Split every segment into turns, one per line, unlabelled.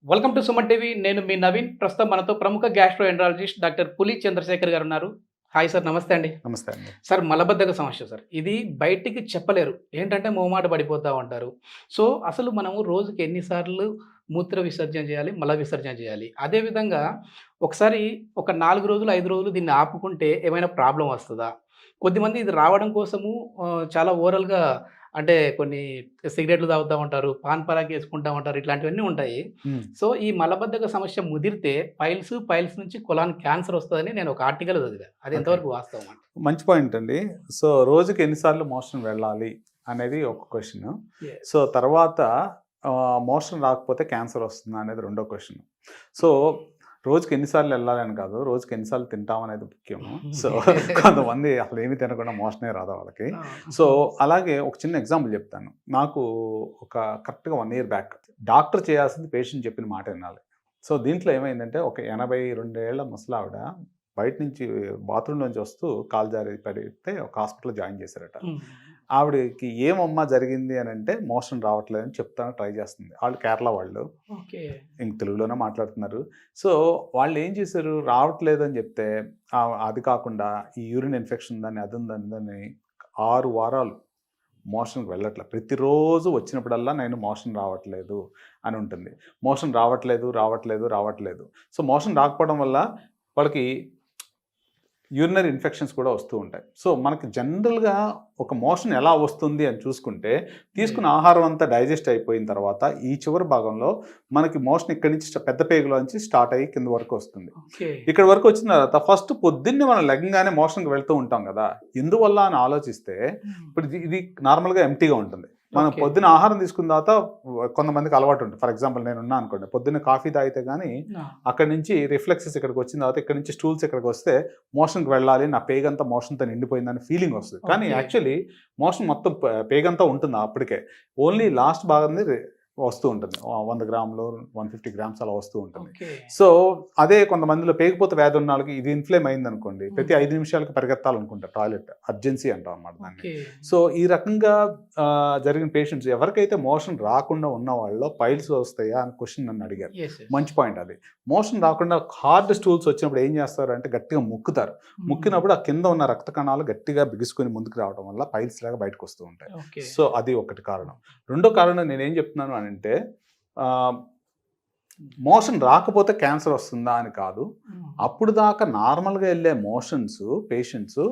Welcome to Suman TV. నేను మీ నవీన్. ప్రస్తుతం మనతో ప్రముఖ గ్యాస్ట్రో ఎంట్రాలజిస్ట్ డాక్టర్ పులి చంద్రశేఖర్ గారు ఉన్నారు. హాయ్ సార్, నమస్తే అండి.
నమస్తే అండి.
సార్, మలబద్ధక సమస్య సార్. ఇది బయటికి చెప్పలేరు. ఏంటంటే మొహమాట పడిపోతా ఉంటారు. సో, అసలు మనము రోజుకి ఎన్ని సార్లు మూత్ర విసర్జన చేయాలి, మల విసర్జన చేయాలి? అదేవిధంగా ఒకసారి ఒక 4 రోజులు, 5 రోజులు దీన్ని ఆపుకుంటే ఏమైనా ప్రాబ్లమ్ వస్తదా? కొద్దిమంది ఇది రావడం కోసము చాలా ఓరల్‌గా అంటే కొన్ని సిగరెట్లు తాగుతా ఉంటారు, పాన్ పరాగ్ ఏసుకుంటా ఉంటారు. ఇట్లాంటివన్నీ ఉంటాయి.
హ్మ్.
సో, ఈ మలబద్ధక సమస్య ముదిరితే పైల్స్ నుంచి కొలాన్ క్యాన్సర్ వస్తదని నేను ఒక ఆర్టికల్ చదివా. అది
ఓకే.
ఎంతవరకు వాస్తవం అండి?
మంచి పాయింట్ అండి. సో, రోజుకి ఎన్ని సార్లు మోషన్ వెళ్ళాలి అనేది ఒక క్వెషన్.
యెస్.
సో, తర్వాత మోషన్ రాకపోతే క్యాన్సర్ వస్తుందా అనేది రెండో క్వెషన్. సో, రోజుకి ఎన్ని సార్లు వెళ్ళాలి అని కాదు, రోజుకి ఎన్ని సార్లు తింటాం అనేది ముఖ్యము. సో, కొంతమంది అసలు ఏమి తినకుండా మోషనే రాదు వాళ్ళకి.
ఆ!
సో, అలాగే ఒక చిన్న ఎగ్జాంపుల్ చెప్తాను. నాకు ఒక కరెక్ట్‌గా 1 ఇయర్ బ్యాక్ డాక్టర్ చేయాల్సింది పేషెంట్ చెప్పిన మాట వినాలి. సో, దీంట్లో ఏమైందంటే ఒక 82 ఏళ్ల ముసలావిడ బయట నుంచి బాత్రూమ్ నుంచి వస్తూ కాలు జారి పడితే ఒక హాస్పిటల్‌లో జాయిన్ చేశారట.
హ్మ్.
ఆవిడకి ఏమమ్మా జరిగింది అని అంటే మోషన్ రావట్లేదని చెప్తాను ట్రై చేస్తుంది. వాళ్ళు కేరళ వాళ్ళు.
ఓకే.
ఇంక తెలుగులోనే మాట్లాడుతున్నారు. సో, వాళ్ళు ఏం చేశారు, రావట్లేదని చెప్తే అది కాకుండా ఈ యూరిన్ ఇన్ఫెక్షన్ ఉందని, అది ఉందని 6 వారాలు మోషన్‌కి వెళ్ళట్లే. ప్రతిరోజు వచ్చినప్పుడల్లా నేను మోషన్ రావట్లేదు అని ఉంటుంది. మోషన్ రావట్లేదు. సో, మోషన్ రాకపోవడం వల్ల వాళ్ళకి యూరినరీ ఇన్ఫెక్షన్స్ కూడా వస్తూ ఉంటాయి. సో, మనకి జనరల్‌గా ఒక మోషన్ ఎలా వస్తుంది అని చూసుకుంటే, తీసుకున్న ఆహారం అంతా డైజెస్ట్ అయిపోయిన తర్వాత ఈ చివరి భాగంలో మనకి మోషన్ ఇక్కడి నుంచి పెద్ద పేగులోంచి స్టార్ట్ అయ్యి కింద వరకు వస్తుంది.
ఓకే.
ఇక్కడి వరకు వచ్చిన తర్వాత ఫస్ట్ పొద్దున్నే మనం లెగంగానే మోషన్‌కి వెళ్తూ ఉంటాం కదా! ఎందువల్ల అని ఆలోచిస్తే, ఇప్పుడు ఇది నార్మల్‌గా ఎంప్టీగా ఉంటుంది. మనం
ఓకే.
పొద్దున ఆహారం తీసుకున్న తర్వాత కొంతమందికి అలవాటు ఉంటుంది. ఫర్ ఎగ్జాంపుల్ నేనున్నా అనుకోండి. పొద్దున్న కాఫీ తాగితే గానీ
ఆ!
అక్కడి నుంచి రిఫ్లెక్సెస్ ఇక్కడికి వచ్చిన తర్వాత ఇక్కడి నుంచి స్టూల్స్ ఇక్కడికి వస్తే మోషన్‌కి వెళ్ళాలి, నా పేగంతా మోషన్‌తో నిండిపోయిందని ఫీలింగ్ వస్తది. కానీ
ఓకే.
యాక్చువల్లీ మోషన్ మొత్తం పేగంతా ఉంటుంది అప్పటికే. ఓన్లీ లాస్ట్ భాగంది వస్తూ ఉంటుంది. 100 గ్రాములు, 150 గ్రామ్స్ అలా వస్తూ ఉంటుంది.
ఓకే.
సో, అదే కొంతమందిలో పేగిపోతే వ్యాధి ఉన్న వాళ్ళకి ఇది ఇన్‌ఫ్లేమ్ అయిందనుకోండి, ప్రతి 5 నిమిషాలకు పరిగెత్తాలనుకుంటారు టాయిలెట్. అర్జెన్సీ అంటాం అన్నమాట దాన్ని.
ఓకే.
సో, ఈ రకంగా జరిగిన పేషెంట్స్ ఎవరికైతే మోషన్ రాకుండా ఉన్న వాళ్ళలో పైల్స్ వస్తాయా అని క్వెషన్ నన్ను అడిగారు.
యెస్. యెస్.
మంచి పాయింట్ అది. మోషన్ రాకుండా హార్డ్ స్టూల్స్ వచ్చినప్పుడు ఏం చేస్తారు అంటే గట్టిగా ముక్కుతారు. ముక్కినప్పుడు ఆ కింద ఉన్న రక్త కణాలు గట్టిగా బిగుసుకొని ముందుకు రావడం వల్ల పైల్స్ లాగా బయటకు వస్తూ ఉంటాయి.
ఓకే.
సో, అది ఒకటి కారణం. రెండో కారణం నేనేం చెప్తున్నాను అనంటే మోషన్ రాకపోతే క్యాన్సర్ వస్తుందా అని కాదు. అప్పుడు దాకా నార్మల్‌గా వెళ్ళే మోషన్స్ పేషెంట్స్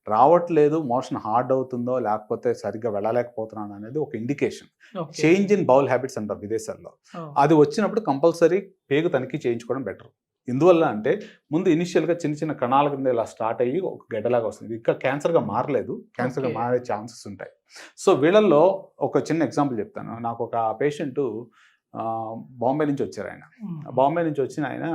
రావట్లేదు, మోషన్ హార్డ్ అవుతుందో లేకపోతే సరిగ్గా వెళ్ళలేకపోతున్నాను అనేది ఒక indication.
Okay.
Change in bowl habits అంటారు విదేశాల్లో.
ఓహ్!
అది వచ్చినప్పుడు కంపల్సరీ పేగు తనిఖీ చేయించుకోవడం బెటర్. ఎందువల్ల అంటే ముందు ఇనిషియల్‌గా చిన్న కణాల కింద ఇలా స్టార్ట్ అయ్యి ఒక గడ్డలాగా వస్తుంది. ఇంకా క్యాన్సర్‌గా మారలేదు. క్యాన్సర్‌గా
ఓకే.
మారే ఛాన్సెస్ ఉంటాయి. సో, వీళ్ళల్లో ఒక చిన్న ఎగ్జాంపుల్ చెప్తాను. నాకు ఒక పేషెంటు బాంబే నుంచి వచ్చారాయన. బాంబే నుంచి వచ్చిన ఆయన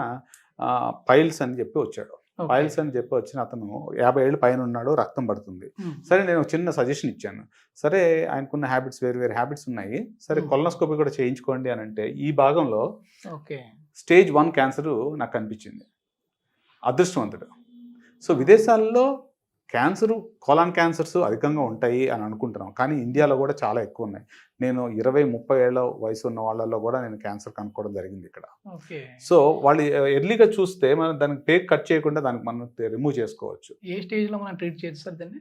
పైల్స్ అని చెప్పి వచ్చాడు.
ఓకే.
పైల్స్ అని చెప్పి వచ్చిన అతను 50 ఏళ్ళు పైన ఉన్నాడు, రక్తం పడుతుంది.
హ్మ్.
సరే నేను ఒక చిన్న సజెషన్ ఇచ్చాను. సరే ఆయనకున్న హ్యాబిట్స్ వేరు హ్యాబిట్స్ ఉన్నాయి. సరే కొలనోస్కోపీ కూడా చేయించుకోండి అని అంటే ఈ భాగంలో
ఓకే.
స్టేజ్ 1 క్యాన్సర్ నాకు కనిపించింది. అదృష్టవంతుడు. సో, విదేశాల్లో క్యాన్సరు, కోలాన్ క్యాన్సర్స్ అధికంగా ఉంటాయి అని అనుకుంటున్నాం. కానీ ఇండియాలో కూడా చాలా ఎక్కువ ఉన్నాయి. నేను 20, 30 ఏళ్ల వయసు ఉన్న వాళ్ళలో కూడా నేను క్యాన్సర్ కనుక్కోవడం జరిగింది ఇక్కడ.
ఓకే.
సో, వాళ్ళు ఎర్లీగా చూస్తే మనం దానికి పేగు కట్ చేయకుండా దానికి మనం రిమూవ్ చేసుకోవచ్చు.
ఏ స్టేజ్‌లో మనం ట్రీట్ చేయొచ్చు సార్ దీన్ని?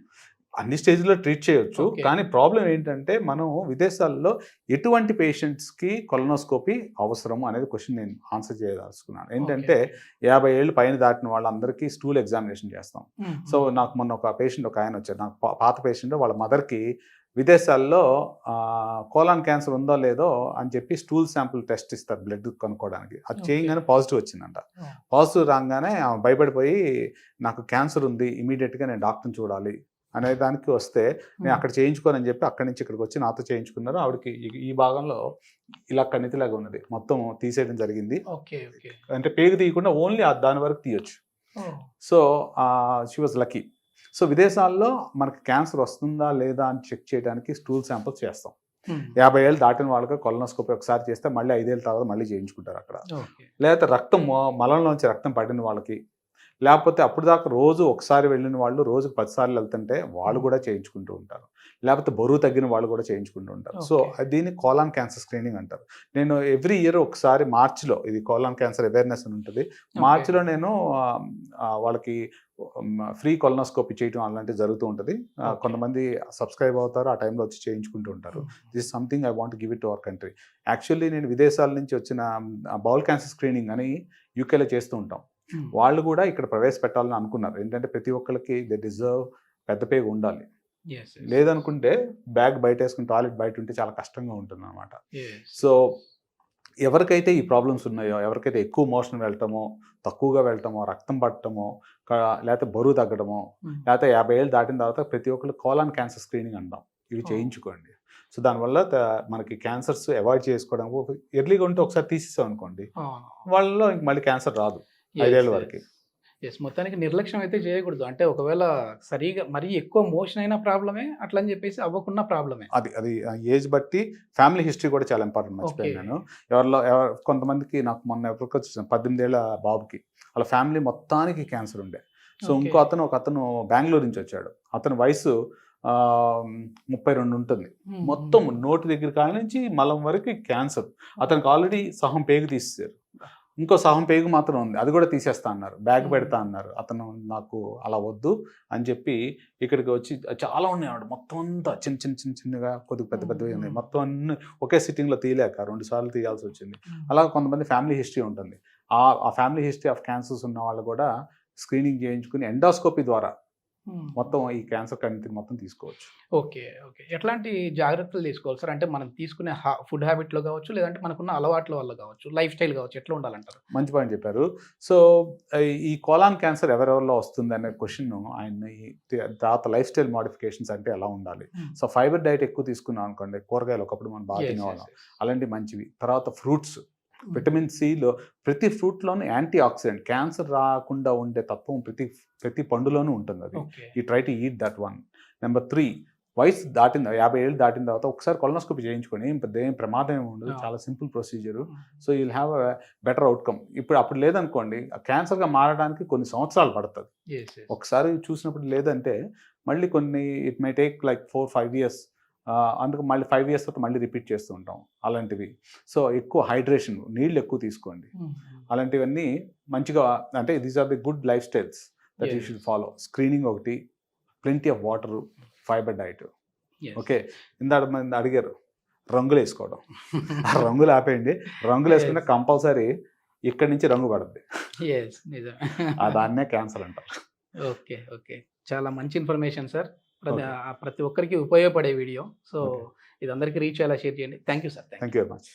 అన్ని స్టేజ్‌లో ట్రీట్ చేయొచ్చు.
ఓకే.
కానీ ప్రాబ్లమ్ ఏంటంటే మనం విదేశాల్లో ఎటువంటి పేషెంట్స్‌కి కొలనోస్కోపీ అవసరము అనేది క్వెషన్ నేను ఆన్సర్ చేయదలుచుకున్నాను. ఏంటంటే 50 ఏళ్ళు పైన దాటిన వాళ్ళందరికీ స్టూల్ ఎగ్జామినేషన్ చేస్తాం. సో, నాకు మొన్న ఒక పేషెంట్ ఒక ఆయన వచ్చారు. నాకు పాత పేషెంట్ వాళ్ళ మదర్‌కి విదేశాల్లో కోలాన్ క్యాన్సర్ ఉందో లేదో అని చెప్పి స్టూల్ శాంపుల్ టెస్ట్ ఇస్తారు బ్లడ్ కనుక్కోవడానికి. అది
ఓకే.
చేయంగానే పాజిటివ్ వచ్చిందంట.
ఓహ్!
పాజిటివ్ రాగానే ఆమె భయపడిపోయి నాకు క్యాన్సర్ ఉంది, ఇమ్మీడియట్‌గా నేను డాక్టర్‌ని చూడాలి అనే దానికి వస్తే నేను అక్కడ చేయించుకోనని చెప్పి అక్కడి నుంచి ఇక్కడికి వచ్చి నాతో చేయించుకున్నారు. ఆవిడకి ఈ భాగంలో ఇలా కణితిలాగా ఉన్నది. మొత్తం తీసేయడం జరిగింది.
ఓకే. ఓకే.
అంటే పేగు తీయకుండా ఓన్లీ దాని వరకు తీయొచ్చు.
Oh!
So, she was lucky. So, విదేశాల్లో మనకి క్యాన్సర్ వస్తుందా లేదా అని చెక్ చేయడానికి స్టూల్ శాంపుల్స్ చేస్తాం. 50 ఏళ్ళు దాటిన వాళ్ళకి కొలనోస్కోపీ ఒకసారి చేస్తే మళ్ళీ 5 ఏళ్ళ తర్వాత మళ్ళీ చేయించుకుంటారు అక్కడ.
ఓకే.
లేకపోతే రక్తం మలంలోంచి రక్తం పడిన వాళ్ళకి, లేకపోతే అప్పుడు దాకా రోజు ఒకసారి వెళ్ళిన వాళ్ళు రోజుకు 10 సార్లు వెళ్తుంటే వాళ్ళు కూడా చేయించుకుంటూ ఉంటారు. లేకపోతే బరువు తగ్గిన వాళ్ళు కూడా చేయించుకుంటూ ఉంటారు. So
okay.
దీన్ని కోలాన్ క్యాన్సర్ స్క్రీనింగ్ అంటారు. నేను ఎవ్రీ ఇయర్ ఒకసారి మార్చిలో, ఇది కోలాన్ క్యాన్సర్ అవేర్నెస్ అని ఉంటుంది. మార్చిలో నేను వాళ్ళకి ఫ్రీ కొలనోస్కోపీ చేయడం అలాంటివి జరుగుతూ ఉంటుంది. కొంతమంది సబ్స్క్రైబ్ అవుతారు, ఆ టైంలో వచ్చి చేయించుకుంటూ ఉంటారు. This something I want give it to our country. Actually నేను విదేశాల నుంచి వచ్చిన బౌల్ క్యాన్సర్ స్క్రీనింగ్ అని యూకేలో చేస్తూ ఉంటాం. వాళ్ళు కూడా ఇక్కడ ప్రవేశపెట్టాలని అనుకున్నారు. ఏంటంటే ప్రతి ఒక్కరికి దే డిజర్వ్ పెద్ద పేగు ఉండాలి. లేదనుకుంటే బ్యాగ్ బయట వేసుకుని టాయిలెట్ బయట ఉంటే చాలా కష్టంగా ఉంటుంది అనమాట. సో ఎవరికైతే ఈ ప్రాబ్లమ్స్ ఉన్నాయో, ఎవరికైతే ఎక్కువ మోషన్ వెళ్ళటమో, తక్కువగా వెళ్ళటమో, రక్తం పట్టడమో, లేకపోతే బరువు తగ్గడమో, లేకపోతే 50 ఏళ్ళు దాటిన తర్వాత ప్రతి ఒక్కరు కోలాన్ క్యాన్సర్ స్క్రీనింగ్ అంటాం. ఇవి చేయించుకోండి. సో దానివల్ల మనకి క్యాన్సర్స్ అవాయిడ్ చేసుకోవడానికి ఎర్లీగా ఉంటే ఒకసారి తీసేసాం అనుకోండి, వాళ్ళలో ఇంక మళ్ళీ క్యాన్సర్ రాదు 5 ఏళ్ళ వరకు.
మొత్తానికి నిర్లక్ష్యం అయితే చేయకూడదు. అంటే ఒకవేళ సరిగా మరీ ఎక్కువ మోషన్ అయిన ప్రాబ్లమే, అట్లా అని చెప్పేసి అవ్వకున్న ప్రాబ్లమే.
అది ఏజ్ బట్టి ఫ్యామిలీ హిస్టరీ కూడా చాలా ఇంపార్టెంట్. మర్చిపోయాను నేను. కొంతమందికి నాకు మొన్న ఎవరికి వచ్చేసాను 18 ఏళ్ళ బాబుకి, వాళ్ళ ఫ్యామిలీ మొత్తానికి క్యాన్సర్ ఉండే. సో ఇంకో ఒక అతను బెంగళూరు నుంచి వచ్చాడు. అతని వయసు 32 ఉంటుంది. మొత్తం నోటి దగ్గర కాడి నుంచి మలం వరకు క్యాన్సర్. అతనికి ఆల్రెడీ సహం పేగు తీసేశారు, ఇంకో సహం పేగు మాత్రం ఉంది, అది కూడా తీసేస్తా అన్నారు, బ్యాగ్ పెడతా అన్నారు. అతను నాకు అలా వద్దు అని చెప్పి ఇక్కడికి వచ్చి చాలా ఉన్నాడు. మొత్తం అంతా చిన్నగా కొద్దిగా పెద్దవి ఉన్నాయి. మొత్తం అన్ని ఒకే సిట్టింగ్లో తీయలేక 2 సార్లు తీయాల్సి వచ్చింది. అలా కొంతమంది ఫ్యామిలీ హిస్టరీ ఉంటుంది. ఆ ఫ్యామిలీ హిస్టరీ ఆఫ్ క్యాన్సర్స్ ఉన్న వాళ్ళు కూడా స్క్రీనింగ్ చేయించుకుని ఎండోస్కోపీ ద్వారా మొత్తం ఈ క్యాన్సర్ కంటిని మొత్తం తీసుకోవచ్చు.
ఓకే. ఎట్లాంటి జాగ్రత్తలు తీసుకోవాలి సార్? అంటే మనం తీసుకునే ఫుడ్ హ్యాబిట్లో కావచ్చు, లేదంటే మనకున్న అలవాట్ల వల్ల కావచ్చు, లైఫ్ స్టైల్ కావచ్చు, ఎట్లా ఉండాలంటారు?
మంచి పాయింట్ చెప్పారు. సో ఈ కోలాన్ క్యాన్సర్ ఎవరెవరిలో వస్తుంది అనే క్వశ్చన్ ఆయన తర్వాత లైఫ్ స్టైల్ మోడిఫికేషన్స్ అంటే ఎలా ఉండాలి. సో ఫైబర్ డైట్ ఎక్కువ తీసుకున్నాం అనుకోండి, కూరగాయలు ఒకప్పుడు మనం బాగా తినేవాళ్ళం, అలాంటివి మంచివి. తర్వాత ఫ్రూట్స్, విటమిన్ సిలో ప్రతి ఫ్రూట్లోనూ యాంటీ ఆక్సిడెంట్, క్యాన్సర్ రాకుండా ఉండే తత్వం ప్రతి పండులోనూ ఉంటుంది. అది ఈ try to eat that one. Number 3, వయసు దాటిన 50 ఏళ్ళు దాటిన తర్వాత ఒకసారి కొలనోస్కోపీ చేయించుకొని ఏం ప్రమాదం ఏమి ఉండదు, చాలా simple procedure. So you'll have a better outcome. అప్పుడు లేదనుకోండి, క్యాన్సర్గా మారడానికి కొన్ని సంవత్సరాలు పడుతుంది. ఒకసారి చూసినప్పుడు లేదంటే మళ్ళీ it may take like 4-5 years. అందుకు మళ్ళీ 5 ఇయర్స్ తర్వాత మళ్ళీ రిపీట్ చేస్తూ ఉంటాం అలాంటివి. సో ఎక్కువ హైడ్రేషన్, నీళ్ళు ఎక్కువ తీసుకోండి. అలాంటివన్నీ మంచిగా, అంటే these are the good lifestyles that you should follow. Screening ఒకటి, plenty of water, fibre diet. Okay. ఇందాక మంది అడిగారు రంగులు వేసుకోవడం. ఆ రంగులు ఆపేయండి. రంగులు వేసుకుంటే కంపల్సరీ ఇక్కడి నుంచి రంగు పడుద్ది. దాన్నే క్యాన్సర్ అంటారు.
ఓకే. చాలా మంచి ఇన్ఫర్మేషన్ సార్. ప్రతి ఒక్కరికి ఉపయోగపడే వీడియో. సో ఇది అందరికీ రీచ్ అయ్యేలా షేర్ చేయండి. Thank you sir.
Thank you very much.